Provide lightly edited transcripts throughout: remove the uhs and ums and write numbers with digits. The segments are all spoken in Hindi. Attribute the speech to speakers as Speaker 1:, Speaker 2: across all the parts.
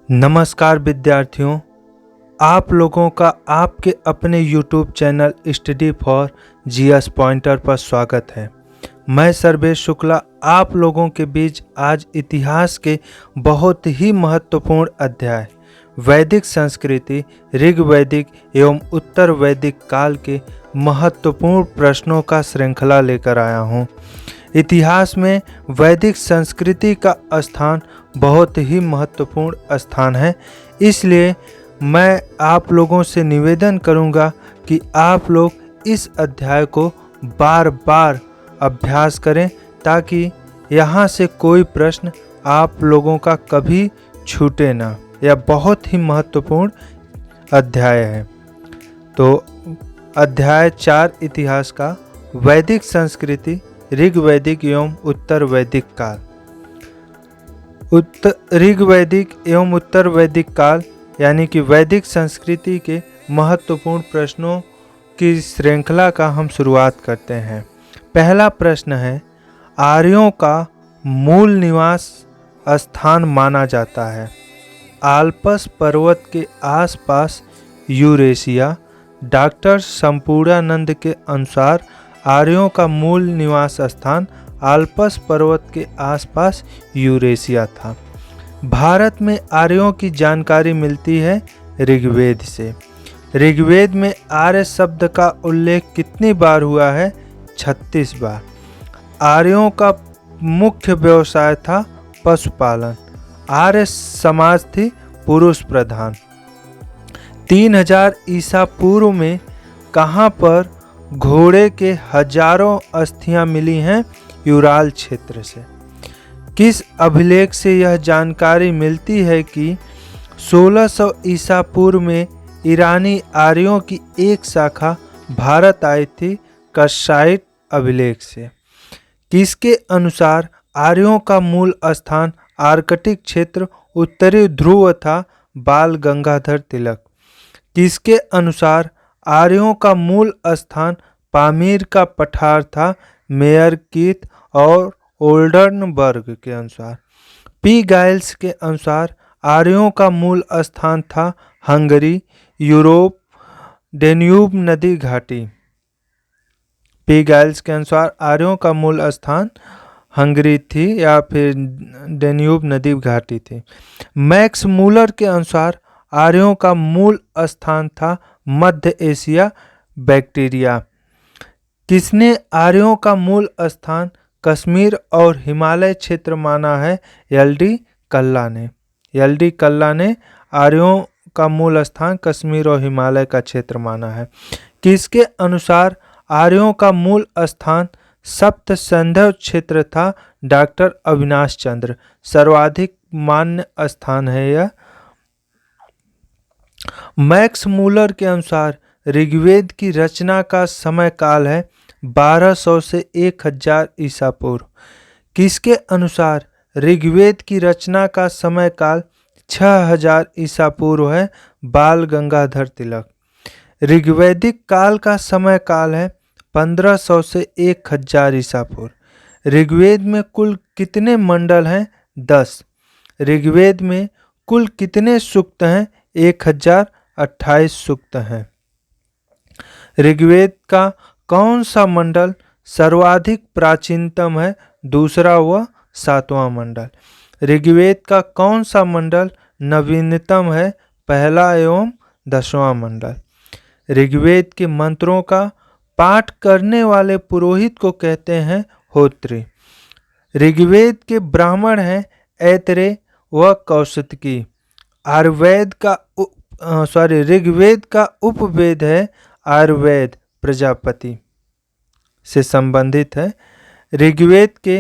Speaker 1: नमस्कार विद्यार्थियों, आप लोगों का आपके अपने YouTube channel study for GS pointer पर स्वागत है। मैं सर्वेश शुक्ला आप लोगों के बीच आज इतिहास के बहुत ही महत्वपूर्ण अध्याय वैदिक संस्कृति, ऋग्वैदिक एवं उत्तर वैदिक काल के महत्वपूर्ण प्रश्नों का श्रृंखला लेकर आया हूँ। इतिहास में वैदिक संस्कृति का स्थान बहुत ही महत्वपूर्ण स्थान है, इसलिए मैं आप लोगों से निवेदन करूंगा कि आप लोग इस अध्याय को बार बार अभ्यास करें ताकि यहाँ से कोई प्रश्न आप लोगों का कभी छूटे ना। यह बहुत ही महत्वपूर्ण अध्याय है। तो अध्याय 4 इतिहास का वैदिक संस्कृति, ऋग्वैदिक एवं उत्तर वैदिक काल। ऋग्वैदिक एवं उत्तर वैदिक काल यानी कि वैदिक संस्कृति के महत्वपूर्ण प्रश्नों की श्रृंखला का हम शुरुआत करते हैं। पहला प्रश्न है, आर्यों का मूल निवास स्थान माना जाता है। आल्पस पर्वत के आसपास यूरेशिया। डॉक्टर संपूर्णानंद के अनुसार आर्यों का मूल निवास स्थान आल्पस पर्वत के आसपास यूरेशिया था। भारत में आर्यों की जानकारी मिलती है ऋग्वेद से। ऋग्वेद में आर्य शब्द का उल्लेख कितनी बार हुआ है? 36 बार। आर्यों का मुख्य व्यवसाय था पशुपालन। आर्य समाज थी पुरुष प्रधान। 3000 ईसा पूर्व में कहाँ पर घोड़े के हजारों अस्थियां मिली हैं? यूराल क्षेत्र से। किस अभिलेख से यह जानकारी मिलती है कि 1600 ईसा पूर्व में ईरानी आर्यों की एक शाखा भारत आई थी? कशाइट अभिलेख से। किसके अनुसार आर्यों का मूल स्थान आर्कटिक क्षेत्र उत्तरी ध्रुव था? बाल गंगाधर तिलक। किसके अनुसार आर्यों का मूल स्थान पामीर का पठार था? मेयर कीथ और ओल्डनबर्ग के अनुसार। पी गाइल्स के अनुसार आर्यों का मूल स्थान था हंगरी, यूरोप, डेन्यूब नदी घाटी। पी गाइल्स के अनुसार आर्यों का मूल स्थान हंगरी थी या फिर डेन्यूब नदी घाटी थी। मैक्स मूलर के अनुसार आर्यों का मूल स्थान था मध्य एशिया, बैक्टीरिया। किसने आर्यों का मूल स्थान कश्मीर और हिमालय क्षेत्र माना है? एल.डी. कल्ला ने। एल.डी. कल्ला ने आर्यों का मूल स्थान कश्मीर और हिमालय का क्षेत्र माना है। किसके अनुसार आर्यों का मूल स्थान सप्त सैंधव क्षेत्र था? डॉक्टर अविनाश चंद्र। सर्वाधिक मान्य स्थान है यह। मैक्स मूलर के अनुसार ऋग्वेद की रचना का समय काल है 1200 से 1000 ईसा पूर्व। किसके अनुसार ऋग्वेद की रचना का समय काल 6000 ईसा पूर्व है? बाल गंगाधर तिलक। ऋग्वैदिक काल का समय काल है 1500 से 1000 ईसा पूर्व। ऋग्वेद में कुल कितने मंडल हैं? 10। ऋग्वेद में कुल कितने सूक्त हैं? 1028 सूक्त हैं। ऋग्वेद का कौन सा मंडल सर्वाधिक प्राचीनतम है? दूसरा व 7वां मंडल। ऋग्वेद का कौन सा मंडल नवीनतम है? पहला एवं 10वां मंडल। ऋग्वेद के मंत्रों का पाठ करने वाले पुरोहित को कहते हैं होत्री। ऋग्वेद के ब्राह्मण हैं ऐतरेय व कौशिकी। ऋग्वेद का उपवेद है आयुर्वेद, प्रजापति से संबंधित है। ऋग्वेद के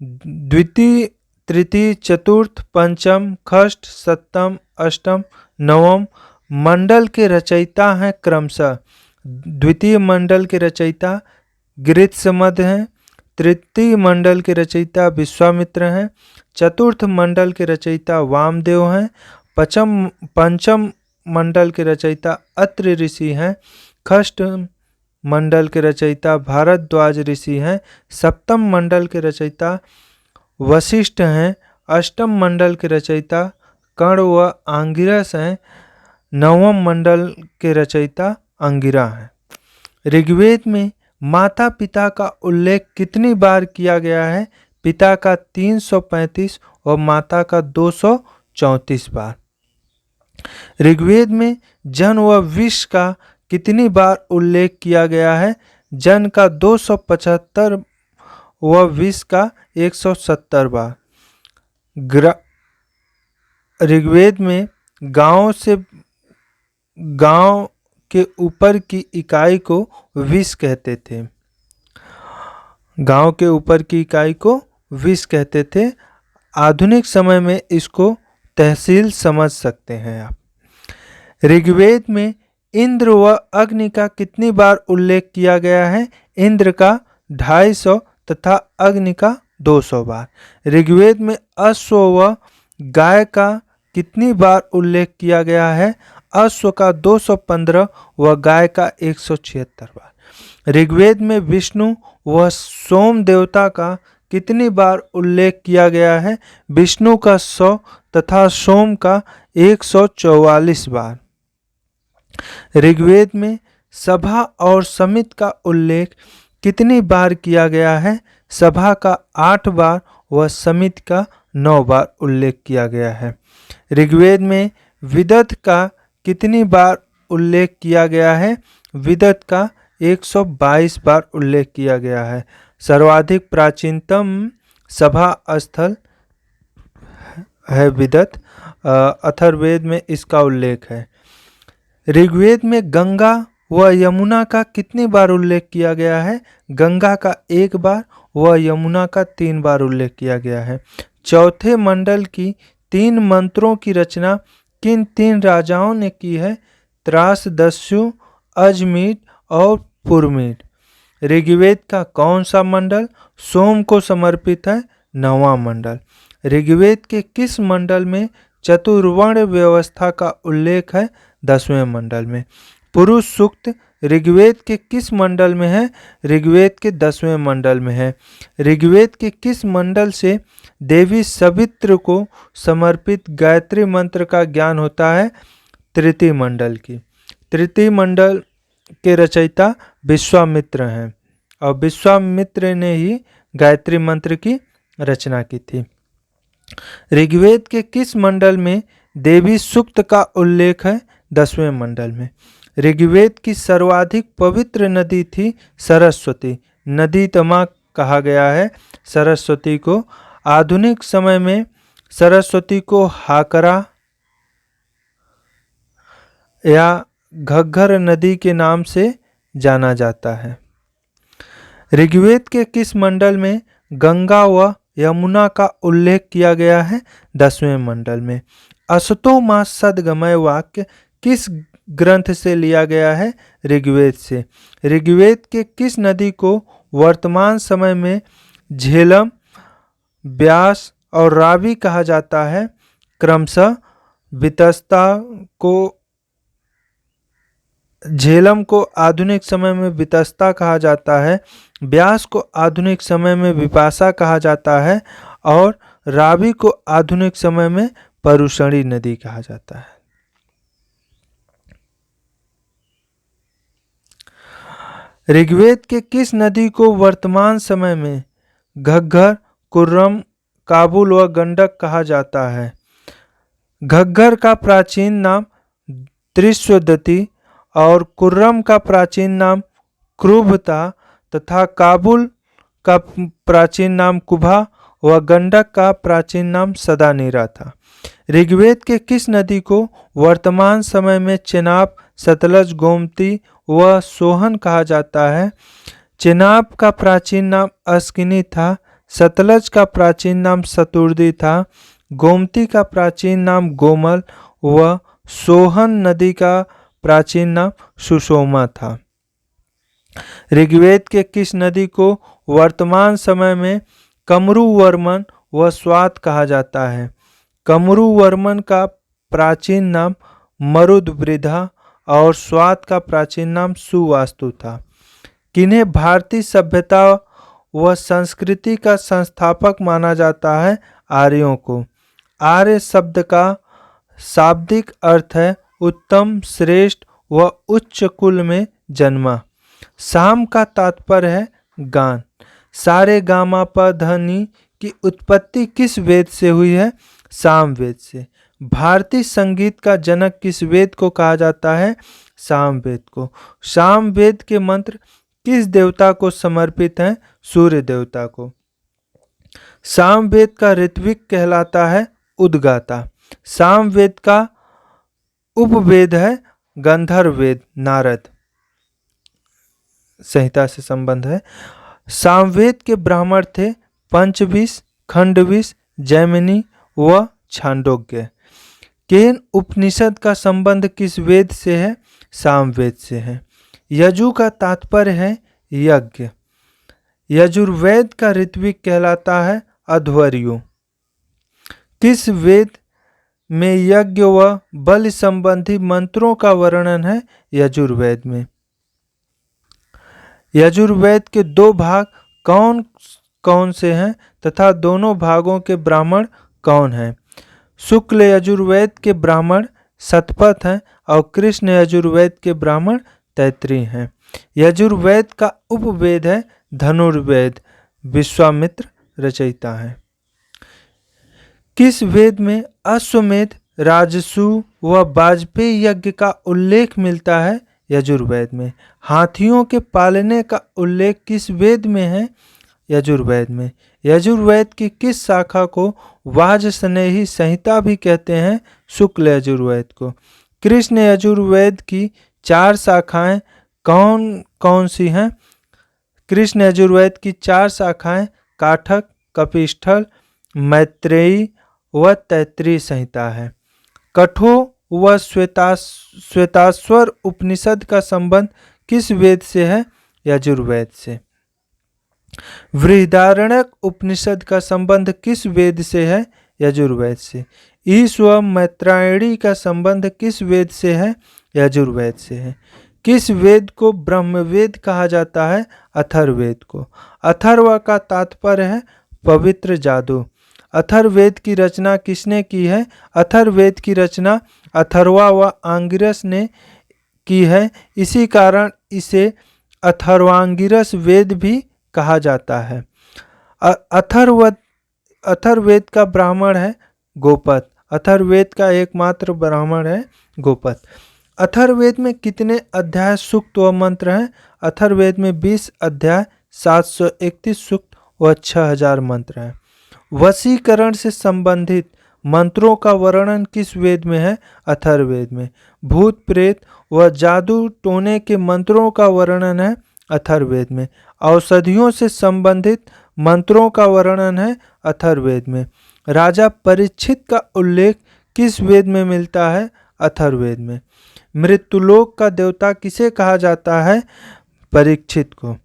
Speaker 1: द्वितीय, तृतीय, चतुर्थ, पंचम, षष्ठ, सप्तम, अष्टम, नवम मंडल के रचयिता हैं क्रमशः। द्वितीय मंडल के रचयिता गृत्समद हैं। तृतीय मंडल के रचयिता विश्वामित्र हैं। चतुर्थ मंडल के रचयिता वामदेव हैं। पंचम मंडल के रचयिता अत्रि ऋषि हैं। षष्ठ मंडल के रचयिता भारद्वाज ऋषि हैं। सप्तम मंडल के रचयिता वशिष्ठ हैं। अष्टम मंडल के रचयिता कर्ण व आंगिरस हैं। नवम मंडल के रचयिता अंगिरा हैं। ऋग्वेद में माता पिता का उल्लेख कितनी बार किया गया है? पिता का 335 और माता का 234 बार। ऋग्वेद में जन व विष का कितनी बार उल्लेख किया गया है? जन का 275 व विष का 170 बार। ऋग्वेद में गांव के ऊपर की इकाई को विष कहते थे। गांव के ऊपर की इकाई को विष कहते थे। आधुनिक समय में इसको तहसील समझ सकते हैं आप। ऋग्वेद में इंद्र व अग्नि का कितनी बार उल्लेख किया गया है? इंद्र का 250 तथा अग्नि का 200 बार। ऋग्वेद में अश्व व गाय का कितनी बार उल्लेख किया गया है? अश्व का 215 व गाय का 176 बार। ऋग्वेद में विष्णु व सोम देवता का कितनी बार उल्लेख किया गया है? विष्णु का 100 तथा सोम का 144 बार। ऋग्वेद में सभा और समिति का उल्लेख कितनी बार किया गया है? सभा का 8 बार व समिति का 9 बार उल्लेख किया गया है। ऋग्वेद में विदत का कितनी बार उल्लेख किया गया है? विदत का 122 बार उल्लेख किया गया है। सर्वाधिक प्राचीनतम सभा स्थल है विदत। अथर्ववेद में इसका उल्लेख है। ऋग्वेद में गंगा व यमुना का कितनी बार उल्लेख किया गया है? गंगा का 1 बार व यमुना का 3 बार उल्लेख किया गया है। चौथे मंडल की 3 मंत्रों की रचना किन 3 राजाओं ने की है? त्रासदस्यु, अजमीर और पुरमीड। ऋग्वेद का कौन सा मंडल सोम को समर्पित है? 9वां मंडल। ऋग्वेद के किस मंडल में चतुर्वर्ण व्यवस्था का उल्लेख है? 10वें मंडल में। पुरुष सूक्त ऋग्वेद के किस मंडल में है? ऋग्वेद के 10वें मंडल में है। ऋग्वेद के किस मंडल से देवी सवित्र को समर्पित गायत्री मंत्र का ज्ञान होता है? तृतीय मंडल की। तृतीय मंडल के रचयिता विश्वामित्र हैं और विश्वामित्र ने ही गायत्री मंत्र की रचना की थी। ऋग्वेद के किस मंडल में देवी सूक्त का उल्लेख है? 10वें मंडल में। ऋग्वेद की सर्वाधिक पवित्र नदी थी सरस्वती। नदी तमा कहा गया है सरस्वती को। आधुनिक समय में सरस्वती को हाकरा या घग्गर नदी के नाम से जाना जाता है। ऋग्वेद के किस मंडल में गंगा व यमुना का उल्लेख किया गया है? 10वें मंडल में। असतो मा सद्गमय वाक्य किस ग्रंथ से लिया गया है? ऋग्वेद से। ऋग्वेद के किस नदी को वर्तमान समय में झेलम, ब्यास और रावी कहा जाता है? क्रमशः वितस्ता को झेलम को आधुनिक समय में वितस्ता कहा जाता है, ब्यास को आधुनिक समय में विपाशा कहा जाता है और रावी को आधुनिक समय में परुषणी नदी कहा जाता है। ऋग्वेद के किस नदी को वर्तमान समय में घग्गर, कुर्रम, काबुल व गंडक कहा जाता है? घग्गर का प्राचीन नाम त्रिस्वदती और कुर्रम का प्राचीन नाम क्रुभ था तथा काबुल का प्राचीन नाम कुभा व गंडक का प्राचीन नाम सदानीरा था। ऋग्वेद के किस नदी को वर्तमान समय में चेनाब, सतलज, गोमती व सोहन कहा जाता है? चेनाब का प्राचीन नाम अस्किनी था, सतलज का प्राचीन नाम सतुर्दी था, गोमती का प्राचीन नाम गोमल व सोहन नदी का प्राचीन नाम सुषोमा था। ऋग्वेद के किस नदी को वर्तमान समय में कमरुवर्मन व स्वात कहा जाता है? कमरुवर्मन का प्राचीन नाम मरुदवृद्धा और स्वात का प्राचीन नाम सुवास्तु था। किन्हें भारतीय सभ्यता व संस्कृति का संस्थापक माना जाता है? आर्यों को। आर्य शब्द का शाब्दिक अर्थ है उत्तम, श्रेष्ठ व उच्च कुल में जन्मा। साम का तात्पर्य है गान। सारे गामा प ध नी की उत्पत्ति किस वेद से हुई है? साम वेद से। भारतीय संगीत का जनक किस वेद को कहा जाता है? साम वेद को। साम वेद के मंत्र किस देवता को समर्पित हैं? सूर्य देवता को। साम वेद का ऋत्विक कहलाता है उद्गाता। साम वेद का उपवेद है गंधर्व वेद, नारद संहिता से संबंध है। सामवेद के ब्राह्मण थे पंचविश, खंडविश, जैमिनी व छांदोग्य। केन उपनिषद का संबंध किस वेद से है? सामवेद से है। यजु का तात्पर्य है यज्ञ। यजुर्वेद का ऋत्विक कहलाता है अध्वर्यु। किस वेद में यज्ञ व बलि संबंधी मंत्रों का वर्णन है? यजुर्वेद में। यजुर्वेद के दो भाग कौन कौन से हैं तथा दोनों भागों के ब्राह्मण कौन हैं? शुक्ल यजुर्वेद के ब्राह्मण शतपथ हैं और कृष्ण यजुर्वेद के ब्राह्मण तैत्तिरीय हैं। यजुर्वेद का उपवेद है धनुर्वेद, विश्वामित्र रचयिता है। किस वेद में अश्वमेध, राजसु व वाजपेयी यज्ञ का उल्लेख मिलता है? यजुर्वेद में। हाथियों के पालने का उल्लेख किस वेद में है? यजुर्वेद में। यजुर्वेद की किस शाखा को वाजस्नेही संहिता भी कहते हैं? शुक्ल यजुर्वेद को। कृष्ण यजुर्वेद की 4 शाखाएं कौन कौन सी हैं? कृष्ण यजुर्वेद की 4 शाखाएं काठक, कपिष्ठल, मैत्रेयी व तैत्तिरीय संहिता है। कठो व श्वेताश्वर उपनिषद का संबंध किस वेद से है? यजुर्वेद से। बृहदारण्यक उपनिषद का संबंध किस वेद से है? यजुर्वेद से। ईश व मैत्रायणी का संबंध किस वेद से है? यजुर्वेद से है। किस वेद को ब्रह्मवेद कहा जाता है? अथर्ववेद को। अथर्व का तात्पर्य है पवित्र जादू। अथर्ववेद की रचना किसने की है? अथर्ववेद की रचना अथर्वा व आंगिरस ने की है। इसी कारण इसे अथर्वांगिरस वेद भी कहा जाता है। अथर्ववेद का ब्राह्मण है गोपत। अथर्ववेद का एकमात्र ब्राह्मण है गोपत। अथर्ववेद में कितने अध्याय, सूक्त व मंत्र हैं? अथर्ववेद में 20 अध्याय, 731 सूक्त व 6000 मंत्र हैं। वशीकरण से संबंधित मंत्रों का वर्णन किस वेद में है? अथर्ववेद में। भूत प्रेत व जादू टोने के मंत्रों का वर्णन है अथर्ववेद में। औषधियों से संबंधित मंत्रों का वर्णन है अथर्ववेद में। राजा परीक्षित का उल्लेख किस वेद में मिलता है? अथर्ववेद में। मृत्युलोक का देवता किसे कहा जाता है? परीक्षित को।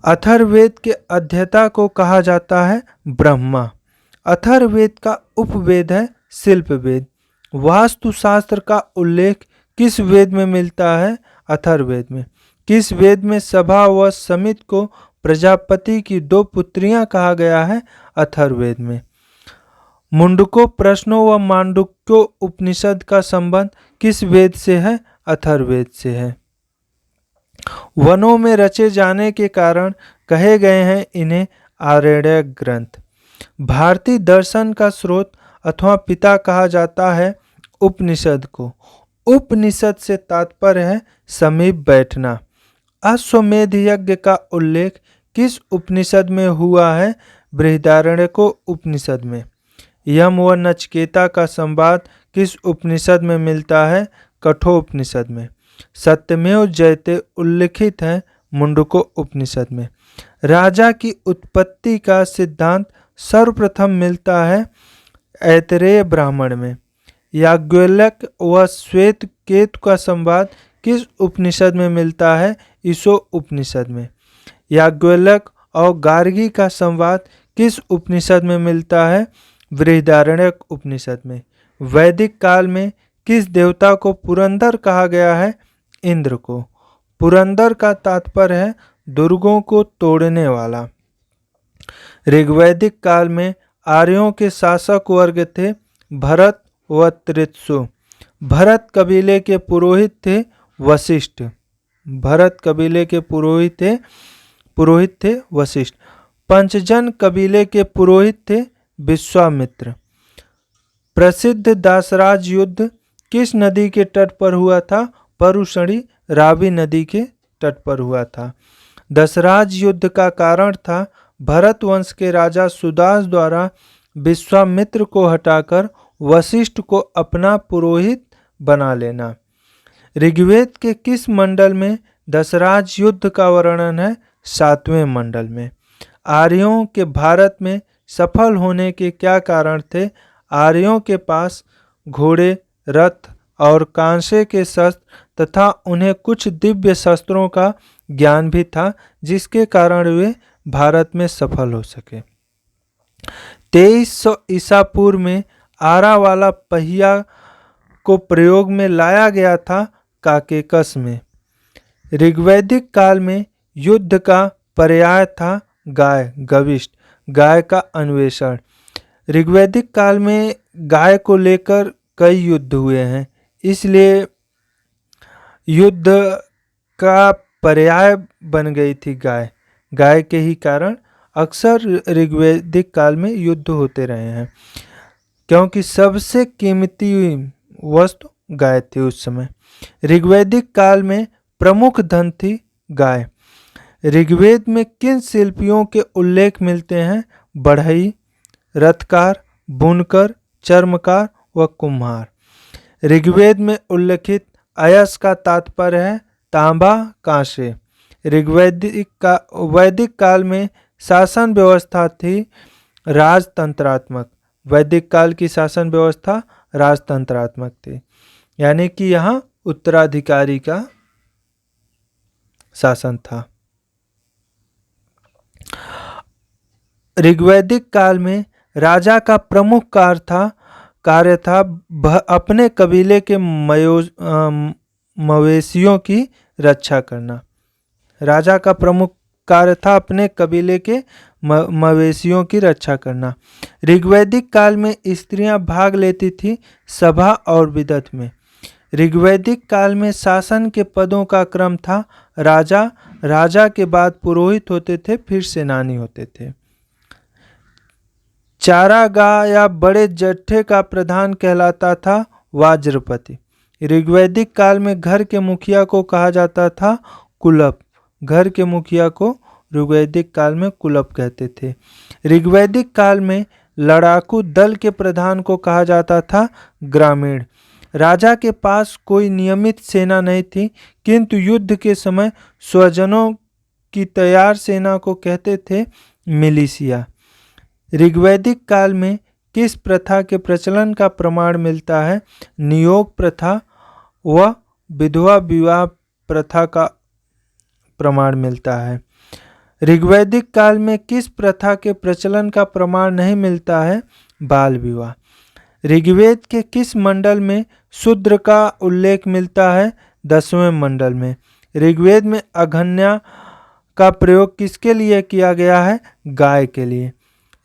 Speaker 1: अथर्ववेद के अध्येता को कहा जाता है ब्रह्मा। अथर्ववेद का उपवेद है शिल्पवेद। वास्तुशास्त्र का उल्लेख किस वेद में मिलता है? अथर्ववेद में। किस वेद में सभा व समित को प्रजापति की 2 पुत्रियां कहा गया है? अथर्ववेद में। मुंडको प्रश्नों व मांडुक्यो उपनिषद का संबंध किस वेद से है? अथर्ववेद से है। वनों में रचे जाने के कारण कहे गए हैं इन्हें आरण्यक ग्रंथ। भारतीय दर्शन का स्रोत अथवा पिता कहा जाता है उपनिषद को। उपनिषद से तात्पर्य है समीप बैठना। अश्वमेध यज्ञ का उल्लेख किस उपनिषद में हुआ है? बृहदारण्यको उपनिषद में। यम व नचिकेता का संवाद किस उपनिषद में मिलता है? कठोपनिषद में। सत्यमेव जयते उल्लिखित है मुंडको उपनिषद में। राजा की उत्पत्ति का सिद्धांत सर्वप्रथम मिलता है ऐतरेय ब्राह्मण में। याज्ञवल्क्य व श्वेत केतु का संवाद किस उपनिषद में मिलता है? ईशो उपनिषद में। याज्ञवल्क्य और गार्गी का संवाद किस उपनिषद में मिलता है? बृहदारण्यक उपनिषद में। वैदिक काल में किस देवता को पुरंदर कहा गया है? इंद्र को। पुरंदर का तात्पर्य है दुर्गों को तोड़ने वाला। ऋग्वैदिक काल में आर्यों के शासक वर्ग थे भरत व त्रित्सु। भरत कबीले के पुरोहित थे वशिष्ठ। भरत कबीले के पुरोहित थे वशिष्ठ। पंचजन कबीले के पुरोहित थे विश्वामित्र। प्रसिद्ध दासराज युद्ध किस नदी के तट पर हुआ था? परुशणी रावी नदी के तट पर हुआ था। दशराज युद्ध का कारण था भरत वंश के राजा सुदास द्वारा विश्वामित्र को हटाकर वशिष्ठ को अपना पुरोहित बना लेना। ऋग्वेद के किस मंडल में दशराज युद्ध का वर्णन है? 7वें मंडल में। आर्यों के भारत में सफल होने के क्या कारण थे? आर्यों के पास घोड़े, रथ और कांसे के शस्त्र तथा उन्हें कुछ दिव्य शस्त्रों का ज्ञान भी था, जिसके कारण वे भारत में सफल हो सके। 2300 ईसा पूर्व में आरा वाला पहिया को प्रयोग में लाया गया था काकेकस में। ऋग्वैदिक काल में युद्ध का पर्याय था गाय, गविष्ट, गाय का अन्वेषण। ऋग्वैदिक काल में गाय को लेकर कई युद्ध हुए हैं, इसलिए युद्ध का पर्याय बन गई थी गाय। गाय के ही कारण अक्सर ऋग्वैदिक काल में युद्ध होते रहे हैं, क्योंकि सबसे कीमती वस्तु गाय थी उस समय। ऋग्वैदिक काल में प्रमुख धन थी गाय। ऋग्वेद में किन शिल्पियों के उल्लेख मिलते हैं? बढ़ई, रथकार, बुनकर, चर्मकार व कुम्हार। ऋग्वेद में उल्लेखित अयस का तात्पर्य है तांबा, कांसे। वैदिक काल में शासन व्यवस्था थी राजतंत्रात्मक। वैदिक काल की शासन व्यवस्था राजतंत्रात्मक थी, यानी कि यहाँ उत्तराधिकारी का शासन था। ऋग्वैदिक काल में राजा का प्रमुख कार्य था अपने कबीले के मवेशियों की रक्षा करना। राजा का प्रमुख कार्य था अपने कबीले के मवेशियों की रक्षा करना। ऋग्वैदिक काल में स्त्रियां भाग लेती थी सभा और विदत में। ऋग्वैदिक काल में शासन के पदों का क्रम था राजा, राजा के बाद पुरोहित होते थे, फिर सेनानी होते थे। चारागाह या बड़े जट्ठे का प्रधान कहलाता था वाज्रपति। ऋग्वैदिक काल में घर के मुखिया को कहा जाता था कुलप। घर के मुखिया को ऋग्वैदिक काल में कुलप कहते थे। ऋग्वैदिक काल में लड़ाकू दल के प्रधान को कहा जाता था ग्रामीण। राजा के पास कोई नियमित सेना नहीं थी, किंतु युद्ध के समय स्वजनों की तैयार सेना को कहते थे मिलिशिया। ऋग्वैदिक काल में किस प्रथा के प्रचलन का प्रमाण मिलता है? नियोग प्रथा व विधवा विवाह प्रथा का प्रमाण मिलता है। ऋग्वैदिक काल में किस प्रथा के प्रचलन का प्रमाण नहीं मिलता है? बाल विवाह। ऋग्वेद के किस मंडल में शूद्र का उल्लेख मिलता है? 10वें मंडल में। ऋग्वेद में अघन्या का प्रयोग किसके लिए किया गया है? गाय के लिए।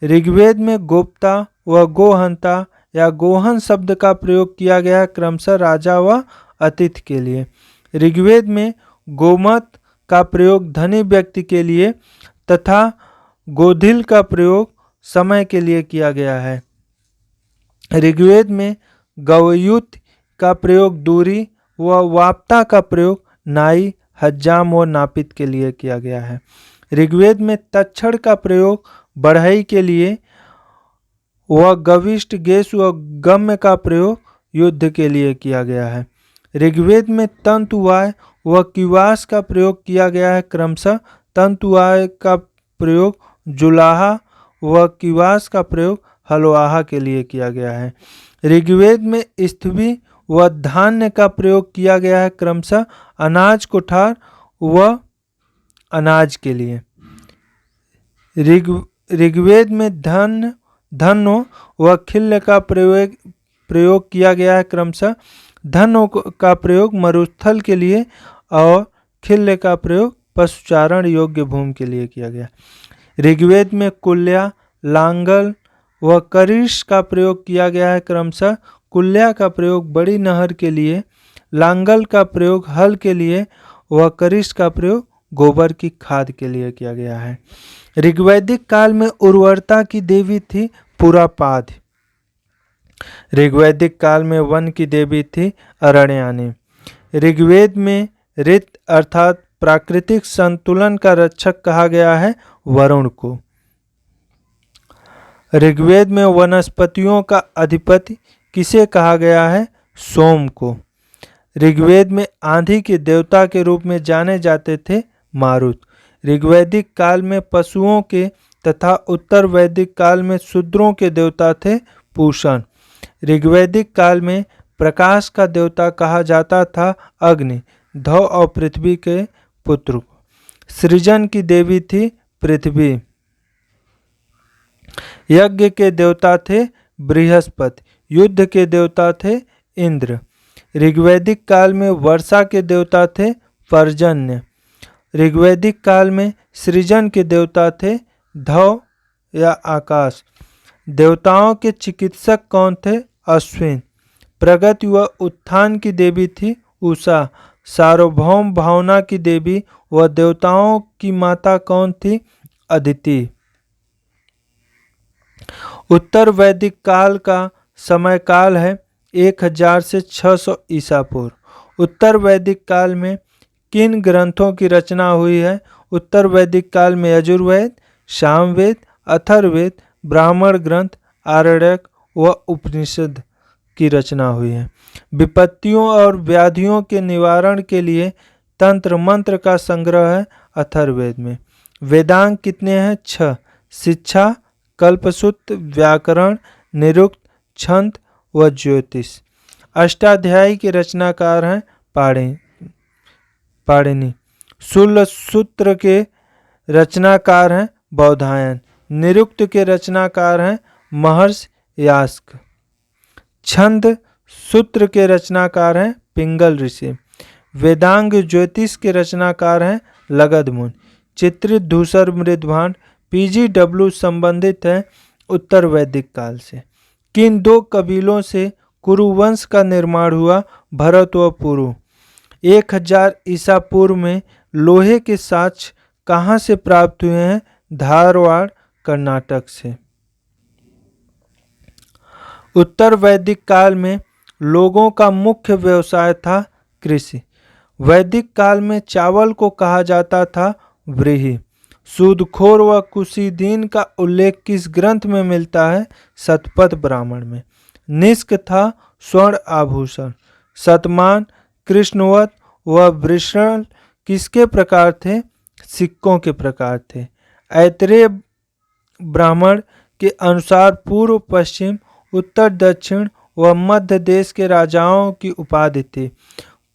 Speaker 1: ऋग्वेद में गोप्ता व गोहंता या गोहन शब्द का प्रयोग किया गया है क्रमशः राजा व अतिथि के लिए। ऋग्वेद में गोमत का प्रयोग धनी व्यक्ति के लिए तथा गोधिल का प्रयोग समय के लिए किया गया है। ऋग्वेद में गवयुत का प्रयोग दूरी व वाप्ता का प्रयोग नाई, हज्जाम व नापित के लिए किया गया है। ऋग्वेद में तक्षण का प्रयोग बढ़ई के लिए व गविष्ट, गेश व गम्य का प्रयोग युद्ध के लिए किया गया है। ऋग्वेद में तंतुवाय व किवास का प्रयोग किया गया है क्रमशः तंतुवाय का प्रयोग जुलाहा व किवास का प्रयोग हलवाहा के लिए किया गया है। ऋग्वेद में स्थिवी व धान्य का प्रयोग किया गया है क्रमशः अनाज, कोठार व अनाज के लिए। ऋग्वेद में धन्नो व खिल्य का प्रयोग किया गया है क्रमशः धन्नो का प्रयोग मरुस्थल के लिए और खिल्य का प्रयोग पशुचारण योग्य भूमि के लिए किया गया। ऋग्वेद में कुल्या, लांगल व करिश का प्रयोग किया गया है क्रमशः। कुल्या का प्रयोग बड़ी नहर के लिए, लांगल का प्रयोग हल के लिए व करिश का प्रयोग गोबर की खाद के लिए किया गया है। ऋग्वैदिक काल में उर्वरता की देवी थी पुरापाद। ऋग्वैदिक काल में वन की देवी थी अरण्यानी। ऋग्वेद में ऋत अर्थात प्राकृतिक संतुलन का रक्षक कहा गया है वरुण को। ऋग्वेद में वनस्पतियों का अधिपति किसे कहा गया है? सोम को। ऋग्वेद में आंधी के देवता के रूप में जाने जाते थे मारुत। ऋग्वैदिक काल में पशुओं के तथा उत्तर वैदिक काल में शूद्रों के देवता थे पूषण। ऋग्वैदिक काल में प्रकाश का देवता कहा जाता था अग्नि, धौ और पृथ्वी के पुत्र को। सृजन की देवी थी पृथ्वी। यज्ञ के देवता थे बृहस्पति, युद्ध के देवता थे इंद्र। ऋग्वैदिक काल में वर्षा के देवता थे पर्जन्य। ऋग्वैदिक काल में सृजन के देवता थे धौ या आकाश। देवताओं के चिकित्सक कौन थे? अश्विन। प्रगति व उत्थान की देवी थी उषा। सार्वभौम भावना की देवी व देवताओं की माता कौन थी? अदिति। उत्तर वैदिक काल का समय काल है 1000 से 600 ईसा पूर्व। उत्तर वैदिक काल में किन ग्रंथों की रचना हुई है? उत्तर वैदिक काल में यजुर्वेद, सामवेद, अथर्ववेद, ब्राह्मण ग्रंथ, आरण्यक व उपनिषद की रचना हुई है। विपत्तियों और व्याधियों के निवारण के लिए तंत्र मंत्र का संग्रह है अथर्ववेद में। वेदांग कितने हैं? 6। शिक्षा, कल्पसूत्र, व्याकरण, निरुक्त, छंद व ज्योतिष। अष्टाध्यायी के रचनाकार हैं पाणिनि। शूल सूत्र के रचनाकार हैं बौधायन। निरुक्त के रचनाकार हैं महर्षि यास्क। छंद सूत्र के रचनाकार हैं पिंगल ऋषि। वेदांग ज्योतिष के रचनाकार हैं लगधमुनि। चित्रित धूसर मृदभांड PGW संबंधित है उत्तर वैदिक काल से। किन दो कबीलों से कुरुवंश का निर्माण हुआ? भरत व पुरु। 1000 ईसा पूर्व में लोहे के साक्ष्य कहाँ से प्राप्त हुए हैं? धारवाड़, कर्नाटक से। उत्तर वैदिक काल में लोगों का मुख्य व्यवसाय था कृषि। वैदिक काल में चावल को कहा जाता था व्रीहि। सूदखोर व कुशीदीन का उल्लेख किस ग्रंथ में मिलता है? शतपथ ब्राह्मण में। निष्क था स्वर्ण आभूषण। शतमान, कृष्णवत व वृषण किसके प्रकार थे? सिक्कों के प्रकार थे। ऐतरेय ब्राह्मण के अनुसार पूर्व, पश्चिम, उत्तर, दक्षिण व मध्य देश के राजाओं की उपाधि थी।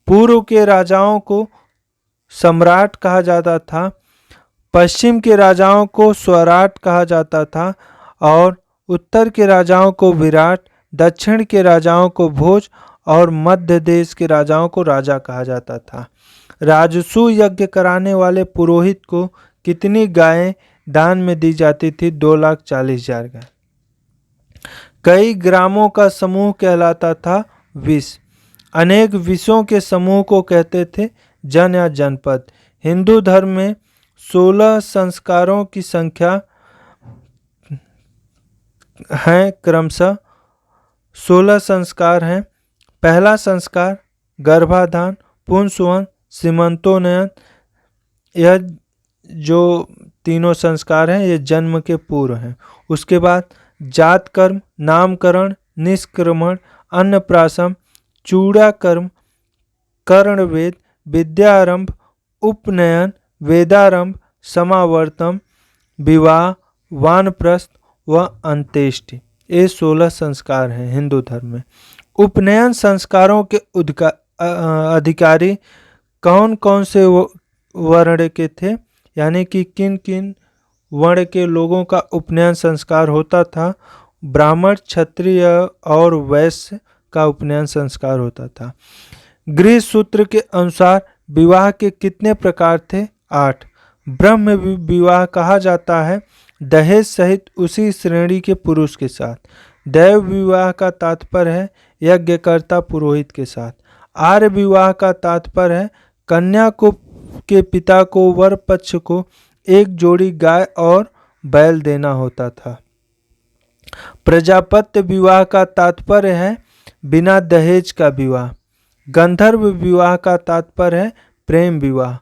Speaker 1: पूर्व के राजाओं को सम्राट कहा जाता था, पश्चिम के राजाओं को स्वराट कहा जाता था और उत्तर के राजाओं को विराट, दक्षिण के राजाओं को भोज और मध्य देश के राजाओं को राजा कहा जाता था। राजसू यज्ञ कराने वाले पुरोहित को कितनी गायें दान में दी जाती थी? 2,40,000 गाय। कई ग्रामों का समूह कहलाता था विष। अनेक विषयों के समूह को कहते थे जन या जनपद। हिंदू धर्म में 16 संस्कारों की संख्या है क्रमशः 16 संस्कार हैं। पहला संस्कार गर्भाधान, पुंसवन, सीमंतोन्नयन। यह जो तीनों संस्कार हैं ये जन्म के पूर्व हैं। उसके बाद जात कर्म, नामकरण, निष्क्रमण, अन्नप्राशन, चूड़ा कर्म, कर्णवेद, विद्यारंभ, उपनयन, वेदारंभ, समावर्तन, विवाह, वानप्रस्थ व अंत्येष्टि। ये 16 संस्कार हैं हिंदू धर्म में। उपनयन संस्कारों के अधिकारी कौन कौन से वर्ण के थे? यानी कि किन किन वर्ण के लोगों का उपनयन संस्कार होता था? ब्राह्मण, क्षत्रिय और वैश्य का उपनयन संस्कार होता था। गृह सूत्र के अनुसार विवाह के कितने प्रकार थे? 8। ब्रह्म विवाह कहा जाता है दहेज सहित उसी श्रेणी के पुरुष के साथ। दैव विवाह का तात्पर्य है यज्ञकर्ता पुरोहित के साथ। आर्य विवाह का तात्पर्य है कन्या को के पिता को वर पक्ष को एक जोड़ी गाय और बैल देना होता था। प्रजापत्य विवाह का तात्पर्य है बिना दहेज का विवाह। गंधर्व विवाह का तात्पर्य है प्रेम विवाह।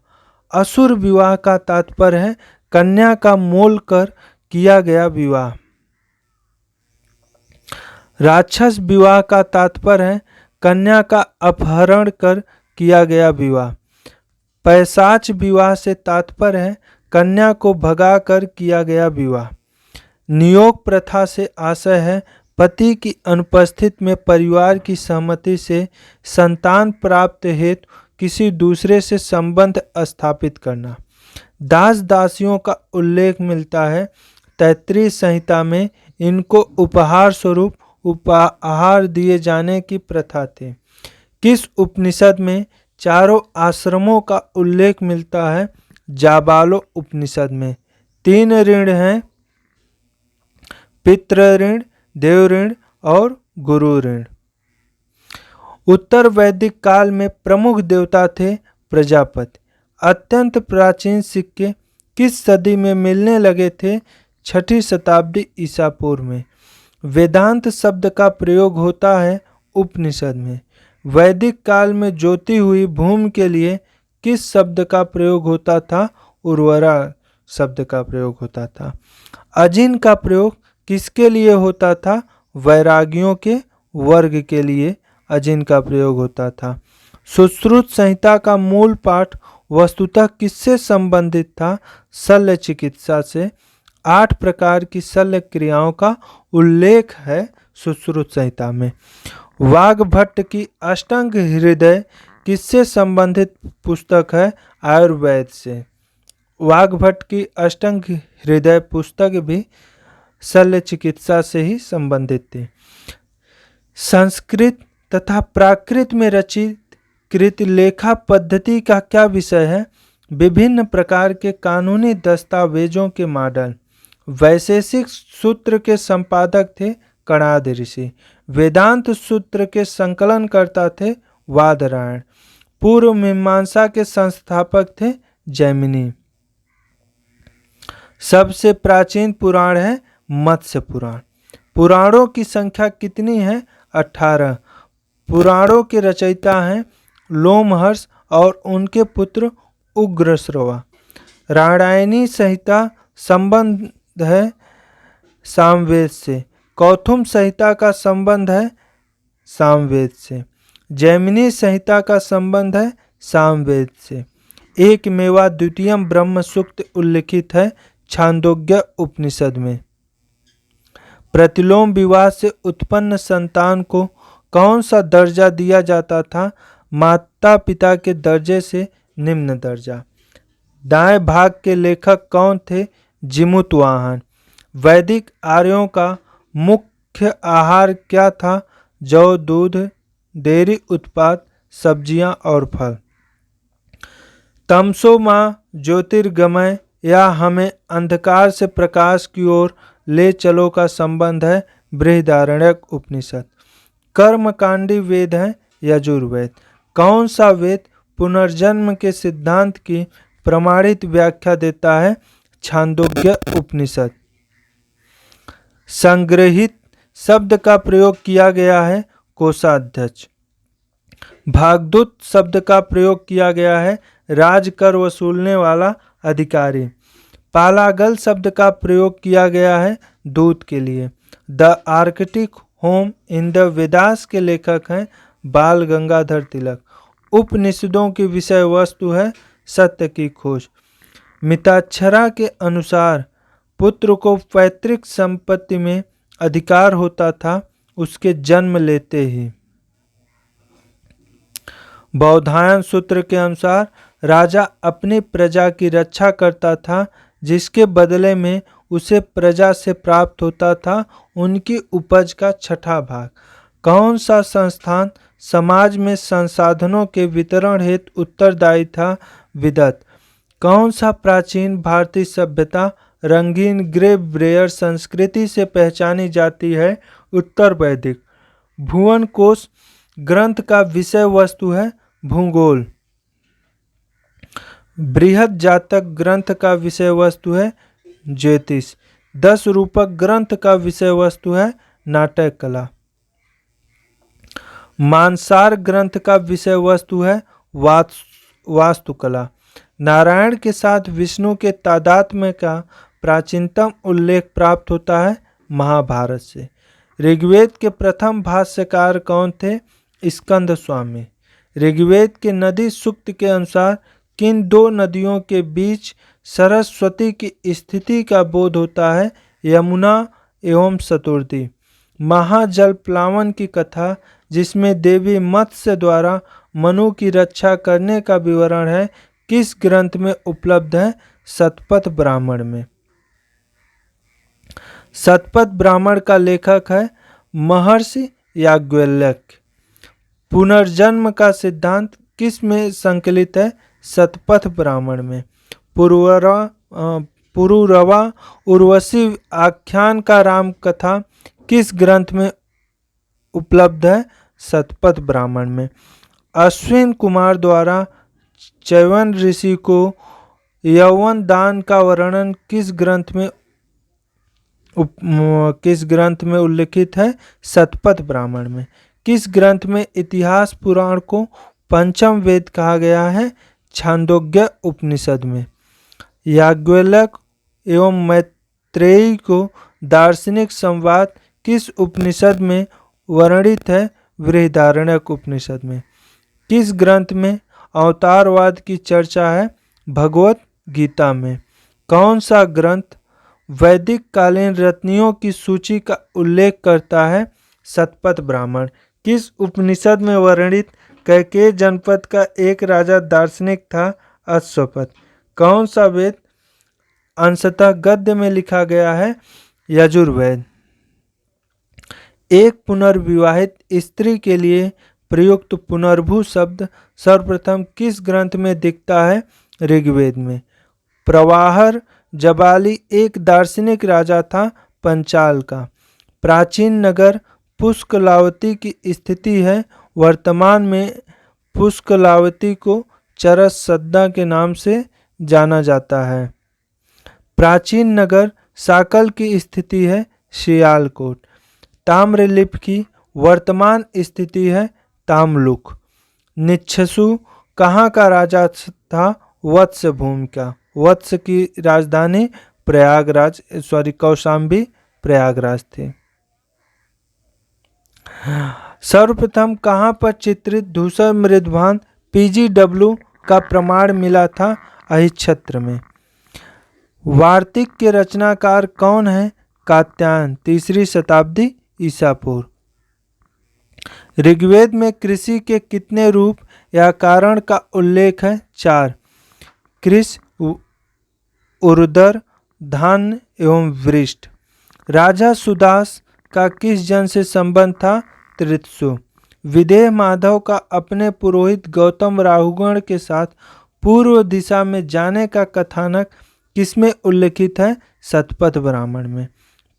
Speaker 1: असुर विवाह का तात्पर्य है कन्या का मोल कर किया गया विवाह। राक्षस विवाह का तात्पर्य है कन्या का अपहरण कर किया गया विवाह। पैशाच विवाह से तात्पर्य है कन्या को भगा कर किया गया विवाह। नियोग प्रथा से आशय है पति की अनुपस्थिति में परिवार की सहमति से संतान प्राप्त हेतु किसी दूसरे से संबंध स्थापित करना। दास दासियों का उल्लेख मिलता है तैत्तिरीय संहिता में। इनको उपहार स्वरूप उपहार दिए जाने की प्रथा थी। किस उपनिषद में चारों आश्रमों का उल्लेख मिलता है? जाबालो उपनिषद में। 3 ऋण हैं, पितृ ऋण, देव ऋण और गुरु ऋण। उत्तर वैदिक काल में प्रमुख देवता थे प्रजापति। अत्यंत प्राचीन सिक्के किस सदी में मिलने लगे थे? 6ठी शताब्दी ईसा पूर्व में। वेदांत शब्द का प्रयोग होता है उपनिषद में। वैदिक काल में जोती हुई भूमि के लिए किस शब्द का प्रयोग होता था? उर्वरा शब्द का प्रयोग होता था। अजिन का प्रयोग किसके लिए होता था? वैरागियों के वर्ग के लिए अजिन का प्रयोग होता था। सुश्रुत संहिता का मूल पाठ वस्तुतः किससे संबंधित था? शल्य चिकित्सा से। 8 प्रकार की शल्य क्रियाओं का उल्लेख है सुश्रुत संहिता में। वाग्भट्ट की अष्टांग हृदय किससे संबंधित पुस्तक है? आयुर्वेद से। वाग्भट्ट की अष्टांग हृदय पुस्तक भी शल्य चिकित्सा से ही संबंधित थी। संस्कृत तथा प्राकृत में रचित कृत लेखा पद्धति का क्या विषय है? विभिन्न प्रकार के कानूनी दस्तावेजों के मॉडल। वैशेषिक सूत्र के संपादक थे कणाद ऋषि। वेदांत सूत्र के संकलनकर्ता थे वादरायण। पूर्व मीमांसा के संस्थापक थे जैमिनी। सबसे प्राचीन पुराण है मत्स्य पुराण। पुराणों की संख्या कितनी है? 18। पुराणों के रचयिता हैं लोमहर्ष और उनके पुत्र उग्रश्रवा। रामायणी संहिता संबंध है सामवेद से। कौथुम संहिता का संबंध है सामवेद से। जैमिनी संहिता का संबंध है सामवेद से। एक मेवा द्वितीयम ब्रह्म सूक्त उल्लिखित है छांदोग्य उपनिषद में। प्रतिलोम विवाह से उत्पन्न संतान को कौन सा दर्जा दिया जाता था? माता पिता के दर्जे से निम्न दर्जा। दाएं भाग के लेखक कौन थे? जिमुतवाहन। वैदिक आर्यों का मुख्य आहार क्या था? जौ, दूध, डेयरी उत्पाद, सब्जियां और फल। तमसो मां ज्योतिर्गमय या हमें अंधकार से प्रकाश की ओर ले चलो का संबंध है बृहदारण्यक उपनिषद। कर्मकांडी वेद है यजुर्वेद। कौन सा वेद पुनर्जन्म के सिद्धांत की प्रमाणित व्याख्या देता है? छांदोग्य उपनिषद। संग्रहित शब्द का प्रयोग किया गया है कोषाध्यक्ष। भागदूत शब्द का प्रयोग किया गया है राजकर वसूलने वाला अधिकारी। पालागल शब्द का प्रयोग किया गया है दूत के लिए। The Arctic home in the Vedas के लेखक हैं बाल गंगाधर तिलक। उपनिषदों की विषय वस्तु है सत्य की खोज। मिताक्षरा के अनुसार पुत्र को पैतृक संपत्ति में अधिकार होता था उसके जन्म लेते ही। बौधायन सूत्र के अनुसार राजा अपनी प्रजा की रक्षा करता था जिसके बदले में उसे प्रजा से प्राप्त होता था उनकी उपज का 6ठा भाग। कौन सा संस्थान समाज में संसाधनों के वितरण हेतु उत्तरदायी था? विदत। कौन सा प्राचीन भारतीय सभ्यता रंगीन ग्रे ब्रेयर संस्कृति से पहचानी जाती है उत्तर वैदिक। भुवन कोश ग्रंथ का विषय वस्तु है भूगोल। बृहद जातक ग्रंथ का विषय वस्तु है ज्योतिष। 10 रूपक ग्रंथ का विषय वस्तु है नाटक कला। मानसार ग्रंथ का विषय वस्तु है वास्तुकला। नारायण के साथ विष्णु के तादात्म्य का प्राचीनतम उल्लेख प्राप्त होता है महाभारत से। ऋग्वेद के प्रथम भाष्यकार कौन थे? स्कंद स्वामी। ऋग्वेद के नदी सूक्त के अनुसार किन दो नदियों के बीच सरस्वती की स्थिति का बोध होता है? यमुना एवं सतुर्ती। महाजल प्लावन की कथा जिसमें देवी मत्स्य द्वारा मनु की रक्षा करने का विवरण है, किस ग्रंथ में उपलब्ध है? शतपथ ब्राह्मण में। शतपथ ब्राह्मण का लेखक है महर्षि याज्ञवल्क्य। पुनर्जन्म का सिद्धांत किस में संकलित है? शतपथ ब्राह्मण में। पुरुरवा उर्वशी आख्यान का राम कथा किस ग्रंथ में उपलब्ध है? शतपथ ब्राह्मण में। अश्विन कुमार द्वारा च्यवन ऋषि को यौवन दान का वर्णन किस ग्रंथ में उल्लिखित है? शतपथ ब्राह्मण में। किस ग्रंथ में इतिहास पुराण को पंचम वेद कहा गया है? छांदोग्य उपनिषद में। याज्ञवल्क्य एवं मैत्रेयी को दार्शनिक संवाद किस उपनिषद में वर्णित है? बृहदारण्यक उपनिषद में। किस ग्रंथ में अवतारवाद की चर्चा है? भगवत गीता में। कौन सा ग्रंथ वैदिक कालीन रत्नियों की सूची का उल्लेख करता है? शतपथ ब्राह्मण। किस उपनिषद में वर्णित कैकेय जनपद का एक राजा दार्शनिक था? अश्वपथ। कौन सा वेद अंशतः गद्य में लिखा गया है? यजुर्वेद। एक पुनर्विवाहित स्त्री के लिए प्रयुक्त पुनर्भू शब्द सर्वप्रथम किस ग्रंथ में दिखता है? ऋग्वेद में। प्रवाहर जबाली एक दार्शनिक राजा था पंचाल का। प्राचीन नगर पुष्कलावती की स्थिति है। वर्तमान में पुष्कलावती को चरस सद्दा के नाम से जाना जाता है। प्राचीन नगर साकल की स्थिति है सियालकोट। ताम्रलिप्त की वर्तमान स्थिति है ताम्लुक। निच्छसु कहाँ का राजा था? वत्स भूमि का। वत्स की राजधानी कौशाम्बी प्रयागराज थी। सर्वप्रथम कहाँ पर चित्रित धूसर मृदभान PGW का प्रमाण मिला था? अहिच्छत्र में। वार्तिक के रचनाकार कौन है? कात्यायन, 3री शताब्दी ईसा पूर्व। ऋग्वेद में कृषि के कितने रूप या कारण का उल्लेख है? 4। कृष, उर्दर, धान्य एवं वृष्ट। राजा सुदास का किस जन से संबंध था? तृत्सु। विदेह माधव का अपने पुरोहित गौतम राहुगण के साथ पूर्व दिशा में जाने का कथानक किसमें उल्लिखित है? शतपथ ब्राह्मण में।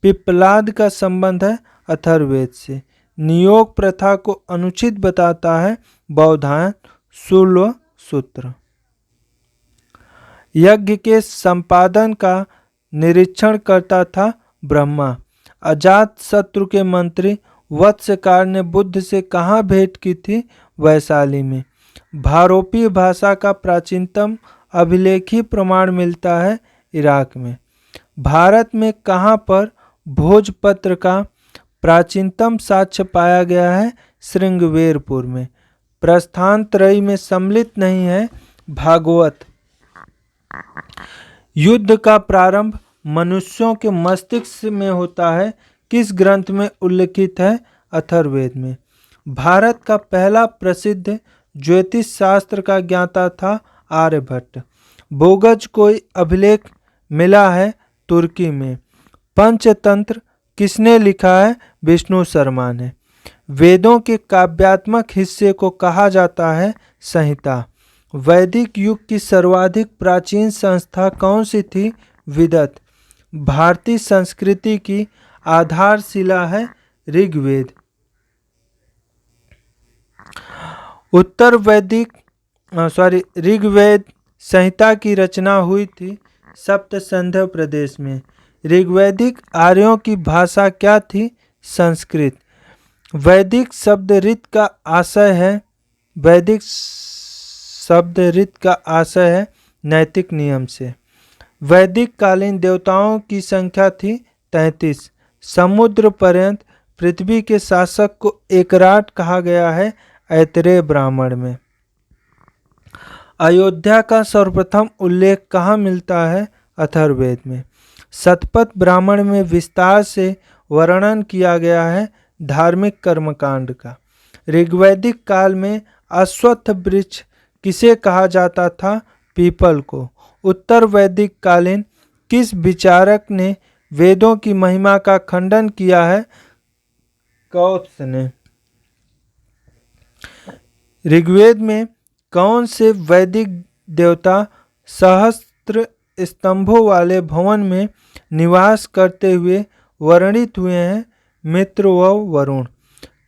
Speaker 1: पिप्पलाद का संबंध है अथर्ववेद से। नियोग प्रथा को अनुचित बताता है बौधायन शूल्व सूत्र। यज्ञ के संपादन का निरीक्षण करता था ब्रह्मा। अजात शत्रु के मंत्री वत्सकार ने बुद्ध से कहाँ भेंट की थी? वैशाली में। भारोपीय भाषा का प्राचीनतम अभिलेखी प्रमाण मिलता है इराक में। भारत में कहाँ पर भोजपत्र का प्राचीनतम साक्ष्य पाया गया है? श्रृंगवेरपुर में। प्रस्थान त्रयी में सम्मिलित नहीं है भागवत। युद्ध का प्रारंभ मनुष्यों के मस्तिष्क में होता है। किस ग्रंथ में उल्लिखित है? अथर्ववेद में। भारत का पहला प्रसिद्ध ज्योतिष शास्त्र का ज्ञाता था आर्यभट्ट। बोगज कोई अभिलेख मिला है तुर्की में। पंचतंत्र किसने लिखा है? विष्णु शर्मा ने। वेदों के काव्यात्मक हिस्से को कहा जाता है संहिता। वैदिक युग की सर्वाधिक प्राचीन संस्था कौन सी थी? विदत। भारतीय संस्कृति की आधारशिला है ऋग्वेद। ऋग्वेद संहिता की रचना हुई थी सप्त सिंधु प्रदेश में। ऋग्वैदिक आर्यों की भाषा क्या थी? संस्कृत। वैदिक शब्द ऋत का आशय है नैतिक नियम से। वैदिक कालीन देवताओं की संख्या थी 33। समुद्र पर्यंत पृथ्वी के शासक को एकराट कहा गया है ऐतरेय ब्राह्मण में। अयोध्या का सर्वप्रथम उल्लेख कहाँ मिलता है? अथर्ववेद में। शतपथ ब्राह्मण में विस्तार से वर्णन किया गया है धार्मिक कर्मकांड का। ऋग्वैदिक काल में अश्वत्थ वृक्ष किसे कहा जाता था? पीपल को। उत्तर वैदिक कालीन किस विचारक ने वेदों की महिमा का खंडन किया है? कौत्स ने। ऋग्वेद में कौन से वैदिक देवता सहस्त्र स्तंभों वाले भवन में निवास करते हुए वर्णित हुए हैं? मित्र व वरुण।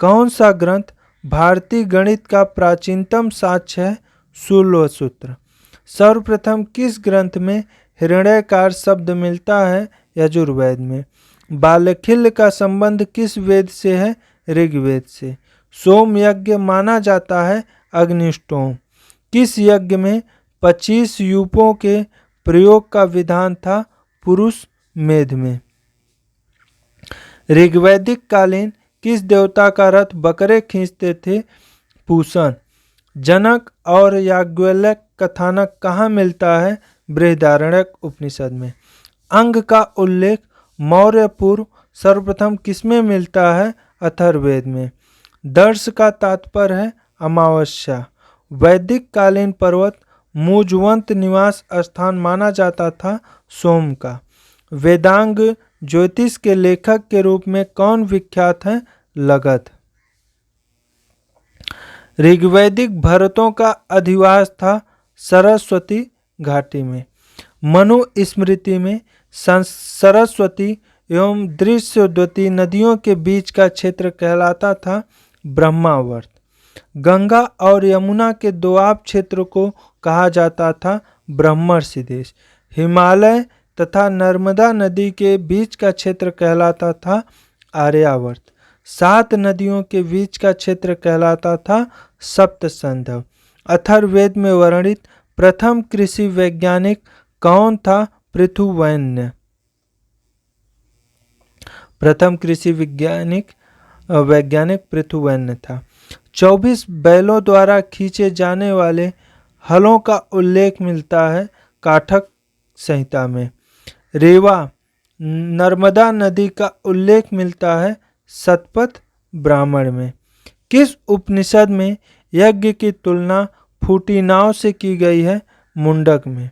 Speaker 1: कौन सा ग्रंथ भारतीय गणित का प्राचीनतम साक्ष्य है? शूलसूत्र। सर्वप्रथम किस ग्रंथ में हिरण्यकार शब्द मिलता है? यजुर्वेद में। बालखिल्य का संबंध किस वेद से है? ऋग्वेद से। सोम यज्ञ माना जाता है अग्निष्टोम। किस यज्ञ में 25 यूपों के प्रयोग का विधान था? पुरुष मेध में। ऋग्वैदिक कालीन किस देवता का रथ बकरे खींचते थे? पूषण। जनक और याज्ञवल्क्य कथानक कहाँ मिलता है? बृहदारण्यक उपनिषद में। अंग का उल्लेख मौर्य पूर्व सर्वप्रथम किसमें मिलता है? अथर्ववेद में। दर्श का तात्पर्य है अमावस्या। वैदिक कालीन पर्वत मुजवंत निवास स्थान माना जाता था सोम का। वेदांग ज्योतिष के लेखक के रूप में कौन विख्यात है? लगध। ऋग्वैदिक भरतों का अधिवास था सरस्वती घाटी में। मनु स्मृति में सरस्वती एवं दृश्यवती नदियों के बीच का क्षेत्र कहलाता था ब्रह्मावर्त। गंगा और यमुना के दोआब क्षेत्र को कहा जाता था ब्रह्मर्षि देश। हिमालय तथा नर्मदा नदी के बीच का क्षेत्र कहलाता था आर्यावर्त। 7 नदियों के बीच का क्षेत्र कहलाता था सप्त सिंधु। अथर्ववेद में वर्णित प्रथम कृषि वैज्ञानिक कौन था? पृथुवैन्य। प्रथम कृषि वैज्ञानिक पृथुवैन्य था। 24 बैलों द्वारा खींचे जाने वाले हलों का उल्लेख मिलता है काठक संहिता में। रेवा नर्मदा नदी का उल्लेख मिलता है शतपथ ब्राह्मण में। किस उपनिषद में यज्ञ की तुलना फूटी नाव से की गई है? मुंडक में।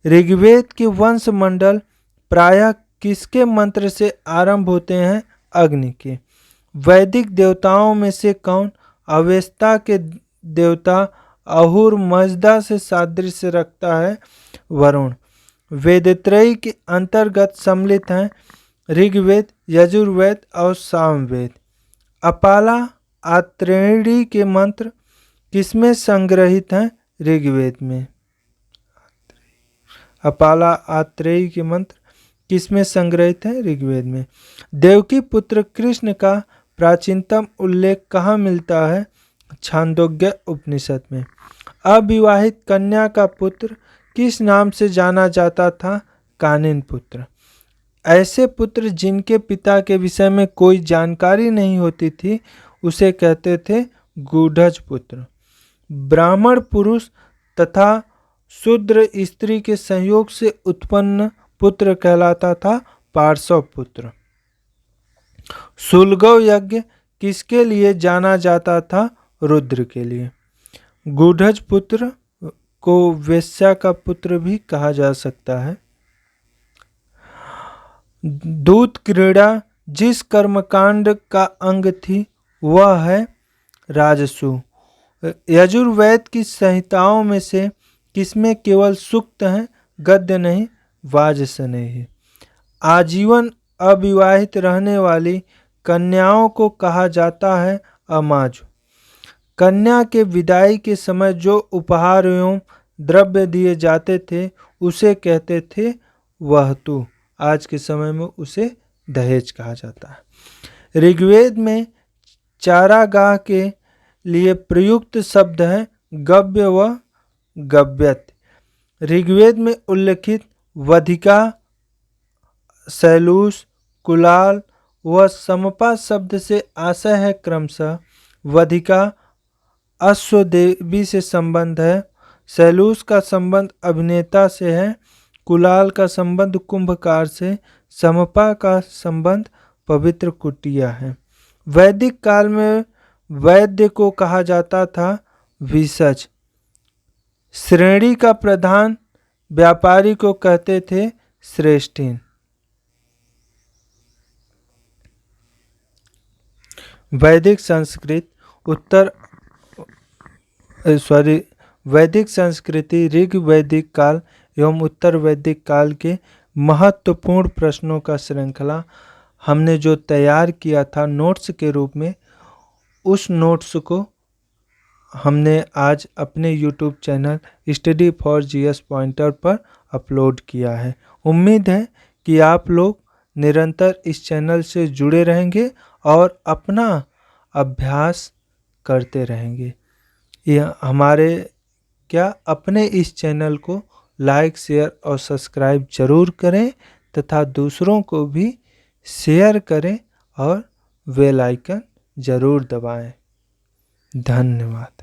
Speaker 1: ऋग्वेद के वंश मंडल प्रायः किसके मंत्र से आरंभ होते हैं? अग्नि के। वैदिक देवताओं में से कौन अवेस्ता के देवता अहुर मजदा से सादृश्य रखता है? वरुण। वेदत्रयी के अंतर्गत सम्मिलित हैं ऋग्वेद, यजुर्वेद और सामवेद। अपाला आत्रेयी के मंत्र किसमें संग्रहित हैं? ऋग्वेद में। अपाला आत्रेयी के मंत्र किसमें संग्रहित हैं? ऋग्वेद में। देवकी पुत्र कृष्ण का प्राचीनतम उल्लेख कहाँ मिलता है? छांदोग्य उपनिषद में। अविवाहित कन्या का पुत्र किस नाम से जाना जाता था? कानिन पुत्र। ऐसे पुत्र जिनके पिता के विषय में कोई जानकारी नहीं होती थी उसे कहते थे गूढ़ज पुत्र। ब्राह्मण पुरुष तथा शूद्र स्त्री के संयोग से उत्पन्न पुत्र कहलाता था पार्श्व पुत्र। शुल्गव यज्ञ किसके लिए जाना जाता था? रुद्र के लिए। गूढ़ज पुत्र को वेश्या का पुत्र भी कहा जा सकता है। दूत क्रीड़ा जिस कर्मकांड का अंग थी वह है राजसु। यजुर्वेद की संहिताओं में से किसमें केवल सूक्त हैं, गद्य नहीं, वाजस नहीं? आजीवन अविवाहित रहने वाली कन्याओं को कहा जाता है अमाजु। कन्या के विदाई के समय जो उपहार एवं द्रव्य दिए जाते थे उसे कहते थे वहतु। आज के समय में उसे दहेज कहा जाता है। ऋग्वेद में चारागाह के लिए प्रयुक्त शब्द है गव्य व गव्यत। ऋग्वेद में उल्लिखित वधिका, शैलूष, कुलाल व समपा शब्द से आशय है क्रमशः वधिका अश्वदेवी से संबंध है, शैलूष का संबंध अभिनेता से है, कुलाल का संबंध कुंभकार से, समपा का संबंध पवित्र कुटिया है। वैदिक काल में वैद्य को कहा जाता था भिषज। श्रेणी का प्रधान व्यापारी को कहते थे श्रेष्ठीन। वैदिक संस्कृति ऋग वैदिक काल एवं उत्तर वैदिक काल के महत्वपूर्ण प्रश्नों का श्रृंखला हमने जो तैयार किया था नोट्स के रूप में, उस नोट्स को हमने आज अपने YouTube channel study for GS pointer पर अपलोड किया है। उम्मीद है कि आप लोग निरंतर इस चैनल से जुड़े रहेंगे और अपना अभ्यास करते रहेंगे। यह अपने इस चैनल को लाइक, शेयर और सब्सक्राइब जरूर करें तथा दूसरों को भी शेयर करें और बेल आइकन जरूर दबाएं। धन्यवाद।